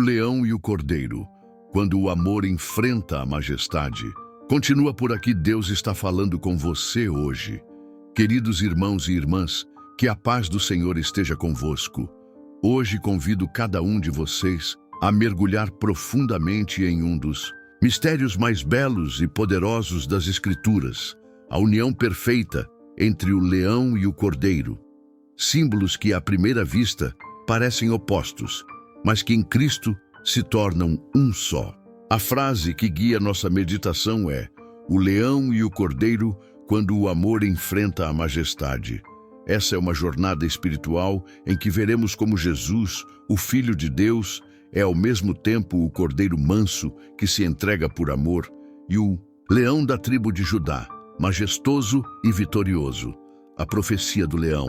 leão e o cordeiro, quando o amor enfrenta a majestade. Continua por aqui, Deus está falando com você hoje. Queridos irmãos e irmãs, que a paz do Senhor esteja convosco. Hoje convido cada um de vocês a mergulhar profundamente em um dos mistérios mais belos e poderosos das Escrituras, a união perfeita entre o leão e o cordeiro. Símbolos que à primeira vista parecem opostos, mas que em Cristo se tornam um só. A frase que guia nossa meditação é: o leão e o cordeiro quando o amor enfrenta a majestade. Essa é uma jornada espiritual em que veremos como Jesus, o Filho de Deus, é ao mesmo tempo o cordeiro manso que se entrega por amor e o leão da tribo de Judá, majestoso e vitorioso. A profecia do leão.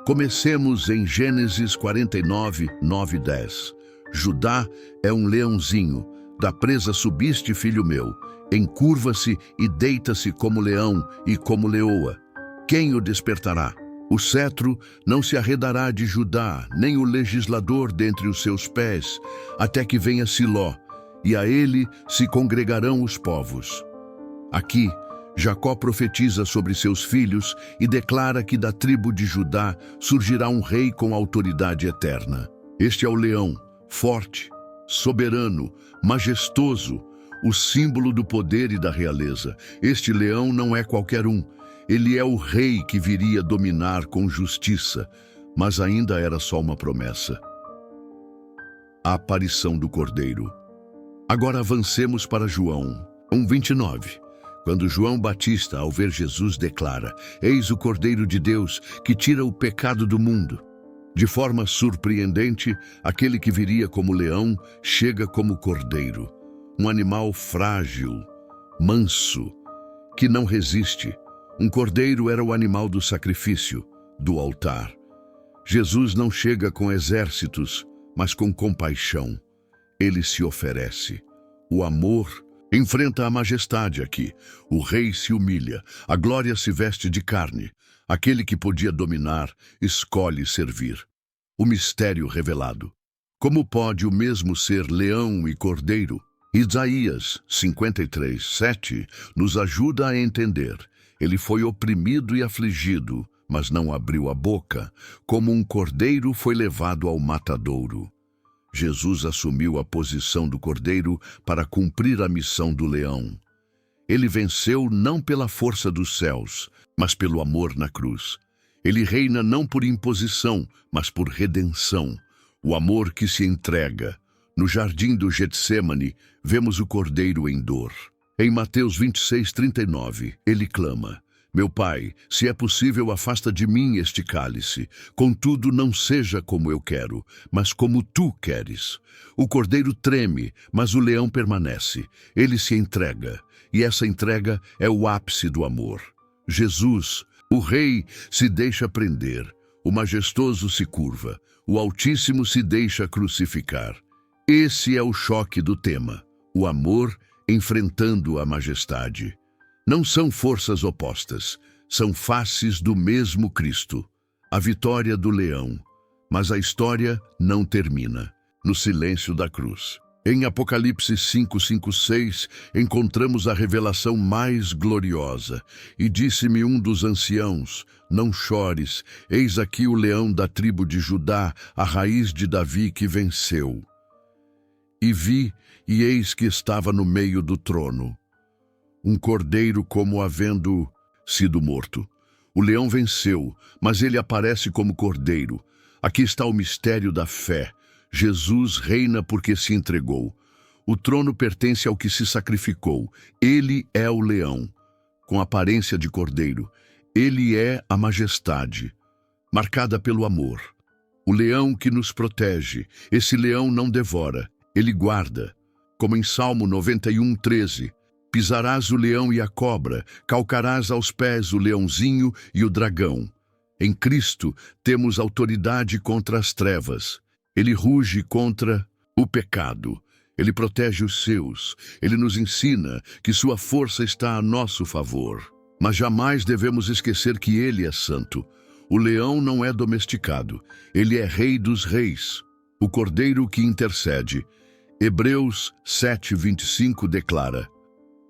Comecemos em Gênesis 49, 9 e 10. Judá é um leãozinho, da presa subiste, filho meu, encurva-se e deita-se como leão e como leoa. Quem o despertará? O cetro não se arredará de Judá, nem o legislador dentre os seus pés, até que venha Siló, e a ele se congregarão os povos. Aqui, Jacó profetiza sobre seus filhos e declara que da tribo de Judá surgirá um rei com autoridade eterna. Este é o leão, forte, soberano, majestoso, o símbolo do poder e da realeza. Este leão não é qualquer um. Ele é o rei que viria dominar com justiça, mas ainda era só uma promessa. A aparição do Cordeiro. Agora avancemos para João 1:29. Quando João Batista, ao ver Jesus, declara: eis o Cordeiro de Deus que tira o pecado do mundo. De forma surpreendente, aquele que viria como leão chega como cordeiro, um animal frágil, manso, que não resiste. Um cordeiro era o animal do sacrifício, do altar. Jesus não chega com exércitos, mas com compaixão. Ele se oferece. O amor enfrenta a majestade aqui. O rei se humilha, a glória se veste de carne. Aquele que podia dominar, escolhe servir. O mistério revelado. Como pode o mesmo ser leão e cordeiro? Isaías 53, 7 nos ajuda a entender. Ele foi oprimido e afligido, mas não abriu a boca. Como um cordeiro foi levado ao matadouro. Jesus assumiu a posição do cordeiro para cumprir a missão do leão. Ele venceu não pela força dos céus, mas pelo amor na cruz. Ele reina não por imposição, mas por redenção. O amor que se entrega. No jardim do Getsêmani, vemos o cordeiro em dor. Em Mateus 26, 39, ele clama: meu Pai, se é possível, afasta de mim este cálice. Contudo, não seja como eu quero, mas como tu queres. O cordeiro treme, mas o leão permanece. Ele se entrega, e essa entrega é o ápice do amor. Jesus, o Rei, se deixa prender. O majestoso se curva. O Altíssimo se deixa crucificar. Esse é o choque do tema. O amor enfrentando a majestade. Não são forças opostas, são faces do mesmo Cristo. A vitória do leão, mas a história não termina no silêncio da cruz. Em Apocalipse 5, 5, 6, encontramos a revelação mais gloriosa. E disse-me um dos anciãos: não chores, eis aqui o leão da tribo de Judá, a raiz de Davi que venceu. E vi, e eis que estava no meio do trono um cordeiro como havendo sido morto. O leão venceu, mas ele aparece como cordeiro. Aqui está o mistério da fé. Jesus reina porque se entregou. O trono pertence ao que se sacrificou. Ele é o leão, com aparência de cordeiro. Ele é a majestade, marcada pelo amor. O leão que nos protege. Esse leão não devora, ele guarda. Como em Salmo 91, 13. Pisarás o leão e a cobra, calcarás aos pés o leãozinho e o dragão. Em Cristo temos autoridade contra as trevas. Ele ruge contra o pecado. Ele protege os seus. Ele nos ensina que sua força está a nosso favor. Mas jamais devemos esquecer que ele é santo. O leão não é domesticado. Ele é rei dos reis. O cordeiro que intercede. Hebreus 7:25 declara: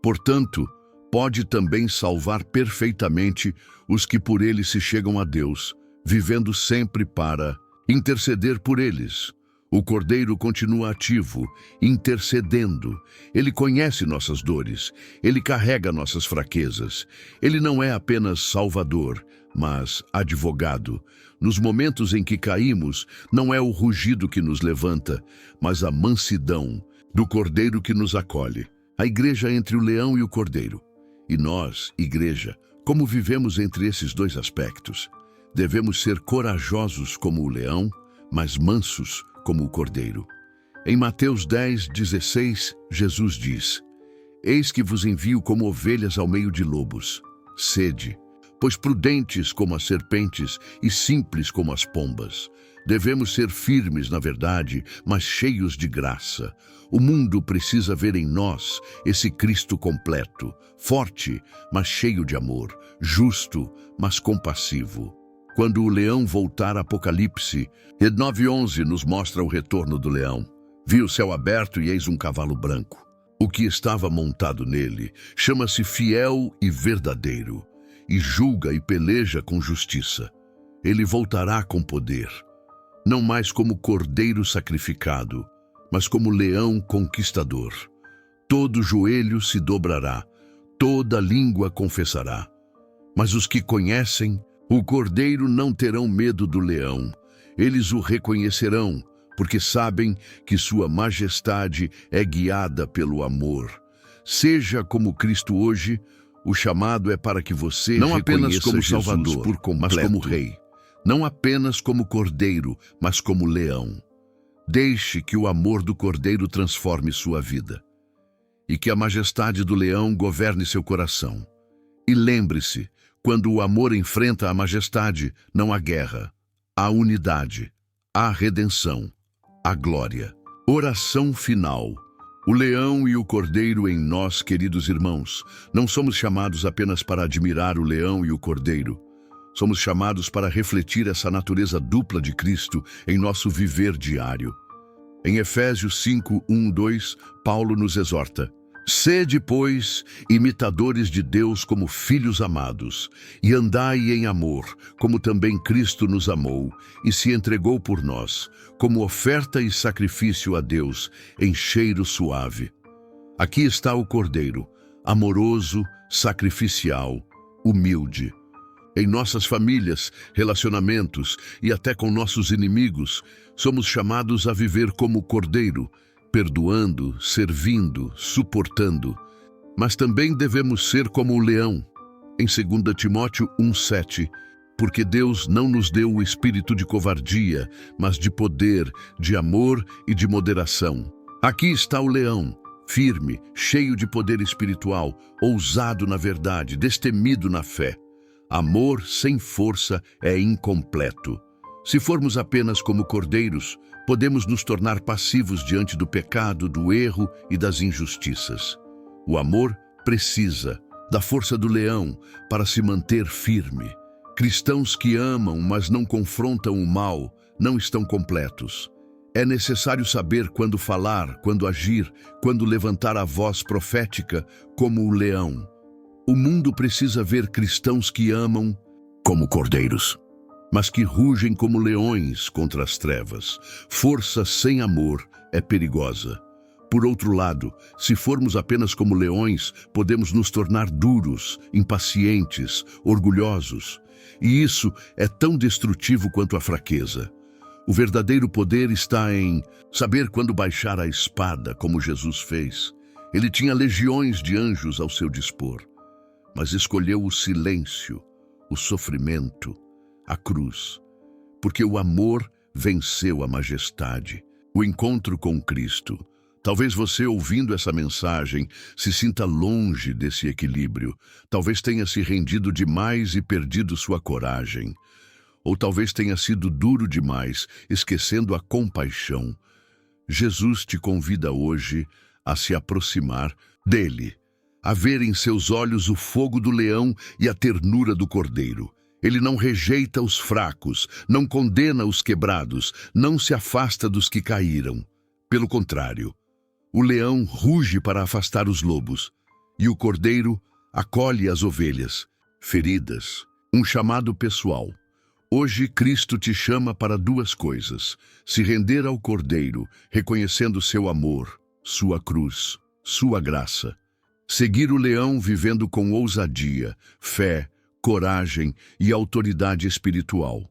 portanto, pode também salvar perfeitamente os que por ele se chegam a Deus, vivendo sempre para interceder por eles. O Cordeiro continua ativo, intercedendo. Ele conhece nossas dores, ele carrega nossas fraquezas. Ele não é apenas Salvador, mas advogado. Nos momentos em que caímos, não é o rugido que nos levanta, mas a mansidão do Cordeiro que nos acolhe. A igreja entre o leão e o cordeiro. E nós, igreja, como vivemos entre esses dois aspectos? Devemos ser corajosos como o leão, mas mansos como o cordeiro. Em Mateus 10:16, Jesus diz: eis que vos envio como ovelhas ao meio de lobos. Sede, pois prudentes como as serpentes e simples como as pombas. Devemos ser firmes na verdade, mas cheios de graça. O mundo precisa ver em nós esse Cristo completo, forte, mas cheio de amor, justo, mas compassivo. Quando o leão voltar, Apocalipse 9:11 nos mostra o retorno do leão. Vi o céu aberto e eis um cavalo branco. O que estava montado nele chama-se Fiel e Verdadeiro, e julga e peleja com justiça. Ele voltará com poder, não mais como cordeiro sacrificado, mas como leão conquistador. Todo joelho se dobrará, toda língua confessará. Mas os que conhecem o cordeiro não terão medo do leão. Eles o reconhecerão, porque sabem que sua majestade é guiada pelo amor. Seja como Cristo hoje, o chamado é para que você não apenas como Salvador, por completo, mas como Rei. Não apenas como cordeiro, mas como leão. Deixe que o amor do cordeiro transforme sua vida. E que a majestade do leão governe seu coração. E lembre-se, quando o amor enfrenta a majestade, não há guerra. Há unidade, há redenção, há glória. Oração final. O leão e o cordeiro em nós, queridos irmãos, não somos chamados apenas para admirar o leão e o cordeiro. Somos chamados para refletir essa natureza dupla de Cristo em nosso viver diário. Em Efésios 5:1-2, Paulo nos exorta: sede, pois, imitadores de Deus como filhos amados, e andai em amor, como também Cristo nos amou, e se entregou por nós, como oferta e sacrifício a Deus, em cheiro suave. Aqui está o Cordeiro, amoroso, sacrificial, humilde. Em nossas famílias, relacionamentos e até com nossos inimigos, somos chamados a viver como o Cordeiro, perdoando, servindo, suportando. Mas também devemos ser como o leão. Em 2 Timóteo 1:7, porque Deus não nos deu o espírito de covardia, mas de poder, de amor e de moderação. Aqui está o leão, firme, cheio de poder espiritual, ousado na verdade, destemido na fé. Amor sem força é incompleto. Se formos apenas como cordeiros, podemos nos tornar passivos diante do pecado, do erro e das injustiças. O amor precisa da força do leão para se manter firme. Cristãos que amam, mas não confrontam o mal, não estão completos. É necessário saber quando falar, quando agir, quando levantar a voz profética como o leão. O mundo precisa ver cristãos que amam como cordeiros, mas que rugem como leões contra as trevas. Força sem amor é perigosa. Por outro lado, se formos apenas como leões, podemos nos tornar duros, impacientes, orgulhosos. E isso é tão destrutivo quanto a fraqueza. O verdadeiro poder está em saber quando baixar a espada, como Jesus fez. Ele tinha legiões de anjos ao seu dispor, mas escolheu o silêncio, o sofrimento, a cruz, porque o amor venceu a majestade. O encontro com Cristo. Talvez você, ouvindo essa mensagem, se sinta longe desse equilíbrio. Talvez tenha se rendido demais e perdido sua coragem. Ou talvez tenha sido duro demais, esquecendo a compaixão. Jesus te convida hoje a se aproximar dele, a ver em seus olhos o fogo do leão e a ternura do cordeiro. Ele não rejeita os fracos, não condena os quebrados, não se afasta dos que caíram. Pelo contrário, O leão ruge para afastar os lobos, e o cordeiro acolhe as ovelhas, feridas. Um chamado pessoal. Hoje Cristo te chama para duas coisas: se render ao cordeiro, reconhecendo seu amor, sua cruz, sua graça. Seguir o leão vivendo com ousadia, fé, coragem e autoridade espiritual.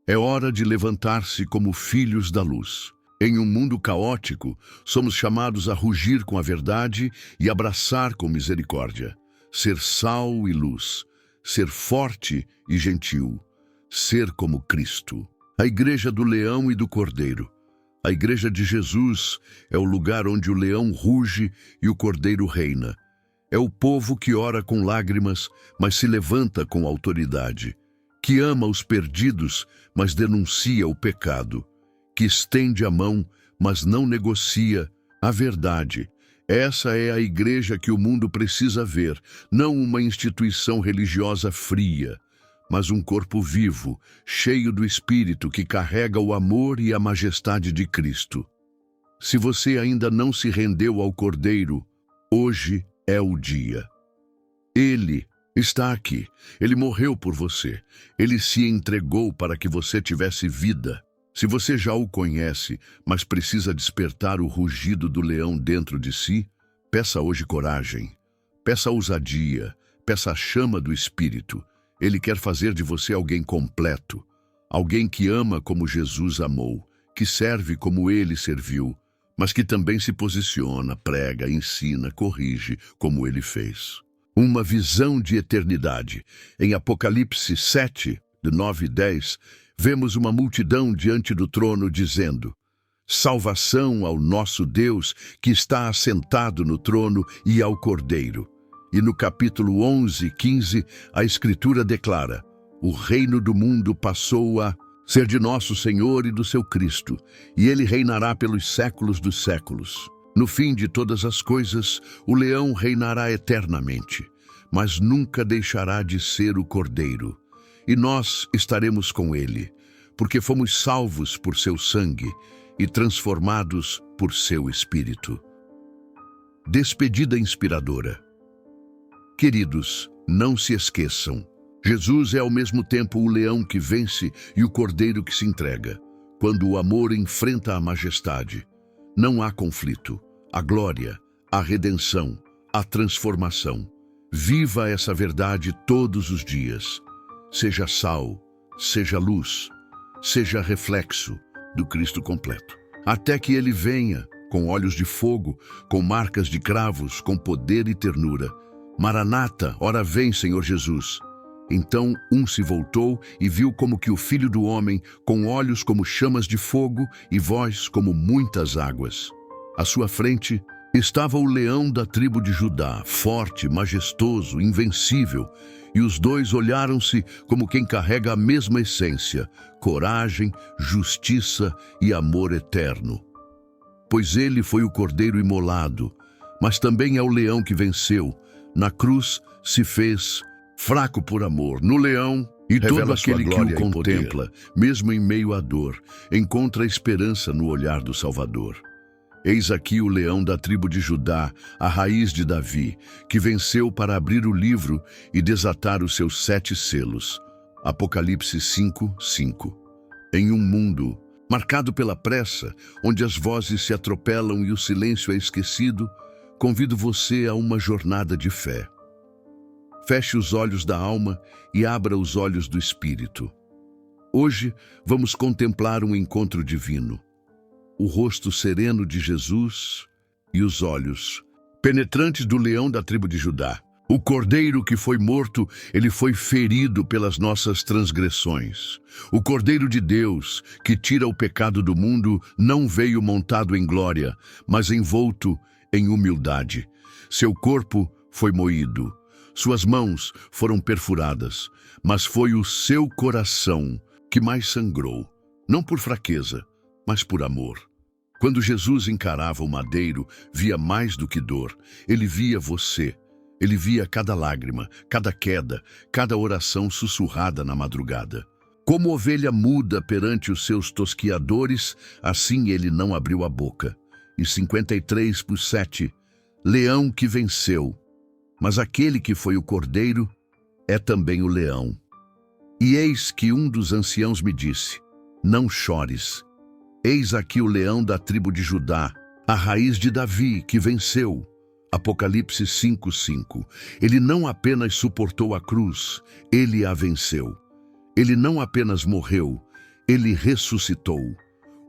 É hora de levantar-se como filhos da luz. Em um mundo caótico, somos chamados a rugir com a verdade e abraçar com misericórdia. Ser sal e luz, ser forte e gentil, ser como Cristo. A igreja do leão e do cordeiro. A igreja de Jesus é o lugar onde o leão ruge e o cordeiro reina. É o povo que ora com lágrimas, mas se levanta com autoridade, que ama os perdidos, mas denuncia o pecado, que estende a mão, mas não negocia a verdade. Essa é a igreja que o mundo precisa ver, não uma instituição religiosa fria, mas um corpo vivo, cheio do Espírito que carrega o amor e a majestade de Cristo. Se você ainda não se rendeu ao Cordeiro, hoje é o dia. Ele está aqui. Ele morreu por você. Ele se entregou para que você tivesse vida. Se você já o conhece, mas precisa despertar o rugido do leão dentro de si, peça hoje coragem. Peça ousadia. Peça a chama do Espírito. Ele quer fazer de você alguém completo. Alguém que ama como Jesus amou, que serve como ele serviu, mas que também se posiciona, prega, ensina, corrige, como ele fez. Uma visão de eternidade. Em Apocalipse 7, de 9 e 10, vemos uma multidão diante do trono dizendo: salvação ao nosso Deus que está assentado no trono e ao Cordeiro. E no capítulo 11, 15, a Escritura declara: o reino do mundo passou a ser de nosso Senhor e do seu Cristo, e ele reinará pelos séculos dos séculos. No fim de todas as coisas, o leão reinará eternamente, mas nunca deixará de ser o Cordeiro. E nós estaremos com ele, porque fomos salvos por seu sangue e transformados por seu Espírito. Despedida inspiradora. Queridos, não se esqueçam. Jesus é ao mesmo tempo o leão que vence e o cordeiro que se entrega. Quando o amor enfrenta a majestade, não há conflito. A glória, a redenção, a transformação. Viva essa verdade todos os dias. Seja sal, seja luz, seja reflexo do Cristo completo. Até que ele venha, com olhos de fogo, com marcas de cravos, com poder e ternura. Maranata, ora vem, Senhor Jesus. Então um se voltou e viu como que o Filho do Homem, com olhos como chamas de fogo e voz como muitas águas. À sua frente estava o leão da tribo de Judá, forte, majestoso, invencível, e os dois olharam-se como quem carrega a mesma essência: coragem, justiça e amor eterno. Pois ele foi o cordeiro imolado, mas também é o leão que venceu. Na cruz se fez fraco por amor. No leão, e todo aquele que o contempla, mesmo em meio à dor, encontra esperança no olhar do Salvador. Eis aqui o leão da tribo de Judá, a raiz de Davi, que venceu para abrir o livro e desatar os seus 7 selos. Apocalipse 5, 5. Em um mundo marcado pela pressa, onde as vozes se atropelam e o silêncio é esquecido, convido você a uma jornada de fé. Feche os olhos da alma e abra os olhos do espírito. Hoje vamos contemplar um encontro divino. O rosto sereno de Jesus e os olhos penetrantes do leão da tribo de Judá. O cordeiro que foi morto, ele foi ferido pelas nossas transgressões. O Cordeiro de Deus, que tira o pecado do mundo, não veio montado em glória, mas envolto em humildade. Seu corpo foi moído, suas mãos foram perfuradas, mas foi o seu coração que mais sangrou, não por fraqueza, mas por amor. Quando Jesus encarava o madeiro, via mais do que dor, ele via você. Ele via cada lágrima, cada queda, cada oração sussurrada na madrugada. Como ovelha muda perante os seus tosquiadores, assim ele não abriu a boca. e 53:7, leão que venceu, mas aquele que foi o cordeiro é também o leão. E eis que um dos anciãos me disse: não chores. Eis aqui o leão da tribo de Judá, a raiz de Davi, que venceu. Apocalipse 5:5. Ele não apenas suportou a cruz, ele a venceu. Ele não apenas morreu, ele ressuscitou.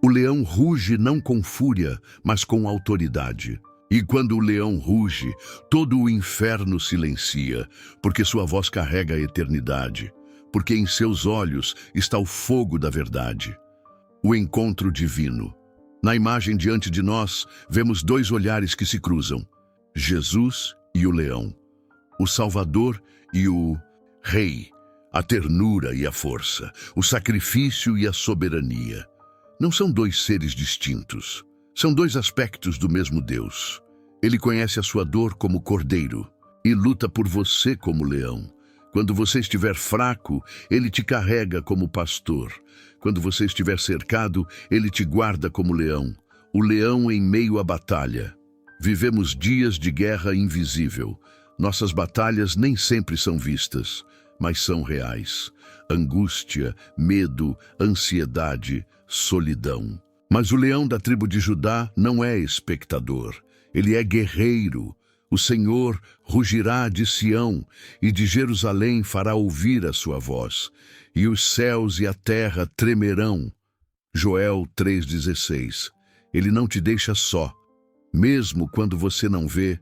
O leão ruge não com fúria, mas com autoridade. E quando o leão ruge, todo o inferno silencia, porque sua voz carrega a eternidade, porque em seus olhos está o fogo da verdade. O encontro divino. Na imagem diante de nós, vemos dois olhares que se cruzam: Jesus e o leão, o Salvador e o Rei, a ternura e a força, o sacrifício e a soberania. Não são dois seres distintos, são dois aspectos do mesmo Deus. Ele conhece a sua dor como cordeiro e luta por você como leão. Quando você estiver fraco, ele te carrega como pastor. Quando você estiver cercado, ele te guarda como leão. O leão em meio à batalha. Vivemos dias de guerra invisível. Nossas batalhas nem sempre são vistas, mas são reais. Angústia, medo, ansiedade, solidão. Mas o leão da tribo de Judá não é espectador. Ele é guerreiro. O Senhor rugirá de Sião e de Jerusalém fará ouvir a sua voz, e os céus e a terra tremerão. Joel 3,16. Ele não te deixa só. Mesmo quando você não vê,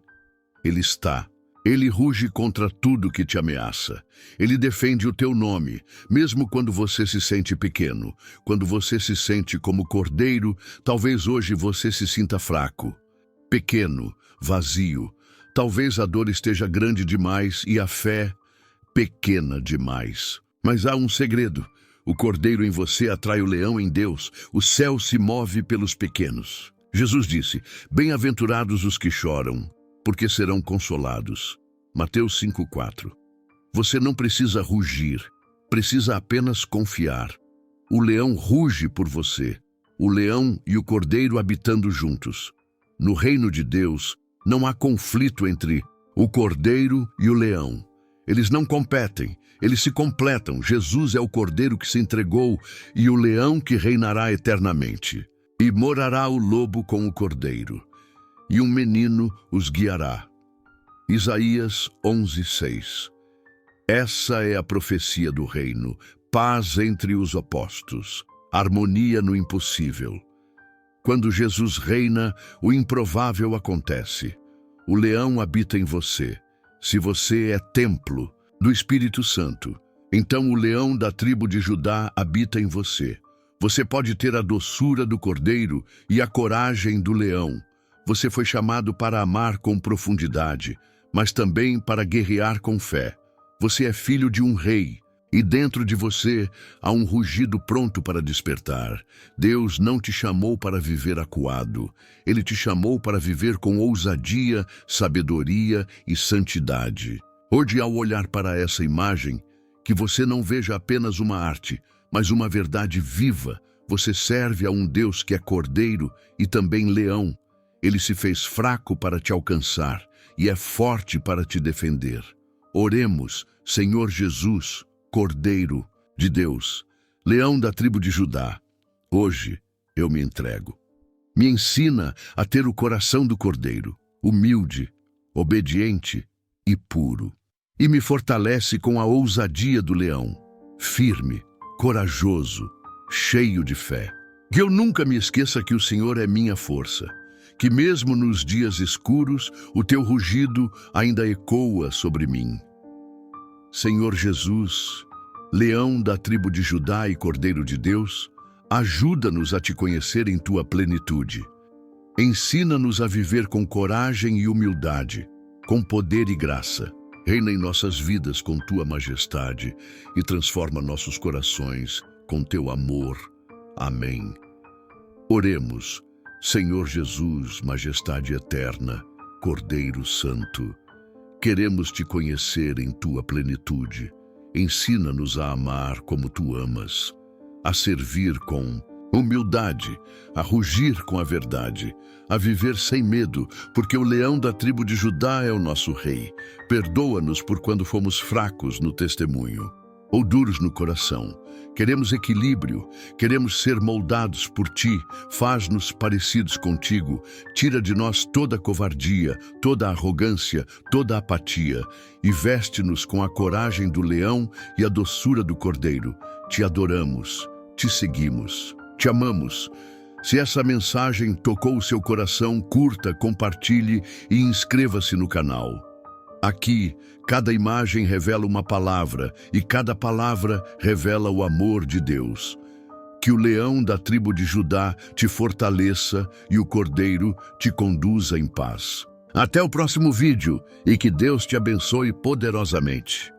ele está. Ele ruge contra tudo que te ameaça. Ele defende o teu nome, mesmo quando você se sente pequeno. Quando você se sente como cordeiro, talvez hoje você se sinta fraco, pequeno, vazio. Talvez a dor esteja grande demais e a fé pequena demais. Mas há um segredo. O cordeiro em você atrai o leão em Deus. O céu se move pelos pequenos. Jesus disse: bem-aventurados os que choram, porque serão consolados. Mateus 5:4. Você não precisa rugir, precisa apenas confiar. O leão ruge por você. O leão e o cordeiro habitando juntos. No reino de Deus, não há conflito entre o cordeiro e o leão. Eles não competem, eles se completam. Jesus é o cordeiro que se entregou e o leão que reinará eternamente. E morará o lobo com o cordeiro, e um menino os guiará. Isaías 11:6. Essa é a profecia do reino, paz entre os opostos, harmonia no impossível. Quando Jesus reina, o improvável acontece. O leão habita em você. Se você é templo do Espírito Santo, então o leão da tribo de Judá habita em você. Você pode ter a doçura do cordeiro e a coragem do leão. Você foi chamado para amar com profundidade, mas também para guerrear com fé. Você é filho de um rei. E dentro de você há um rugido pronto para despertar. Deus não te chamou para viver acuado. Ele te chamou para viver com ousadia, sabedoria e santidade. Hoje, ao olhar para essa imagem, que você não veja apenas uma arte, mas uma verdade viva. Você serve a um Deus que é cordeiro e também leão. Ele se fez fraco para te alcançar e é forte para te defender. Oremos, Senhor Jesus, Cordeiro de Deus, leão da tribo de Judá, hoje eu me entrego. Me ensina a ter o coração do cordeiro, humilde, obediente e puro. E me fortalece com a ousadia do leão, firme, corajoso, cheio de fé. Que eu nunca me esqueça que o Senhor é minha força, que mesmo nos dias escuros, o teu rugido ainda ecoa sobre mim. Senhor Jesus, leão da tribo de Judá e Cordeiro de Deus, ajuda-nos a te conhecer em tua plenitude. Ensina-nos a viver com coragem e humildade, com poder e graça. Reina em nossas vidas com tua majestade e transforma nossos corações com teu amor. Amém. Oremos, Senhor Jesus, majestade eterna, Cordeiro Santo. Queremos te conhecer em tua plenitude. Ensina-nos a amar como tu amas, a servir com humildade, a rugir com a verdade, a viver sem medo, porque o leão da tribo de Judá é o nosso rei. Perdoa-nos por quando fomos fracos no testemunho ou duros no coração. Queremos equilíbrio, queremos ser moldados por Ti, faz-nos parecidos contigo, tira de nós toda a covardia, toda a arrogância, toda a apatia, e veste-nos com a coragem do leão e a doçura do cordeiro. Te adoramos, te seguimos, te amamos. Se essa mensagem tocou o seu coração, curta, compartilhe e inscreva-se no canal. Aqui, cada imagem revela uma palavra e cada palavra revela o amor de Deus. Que o leão da tribo de Judá te fortaleça e o cordeiro te conduza em paz. Até o próximo vídeo e que Deus te abençoe poderosamente.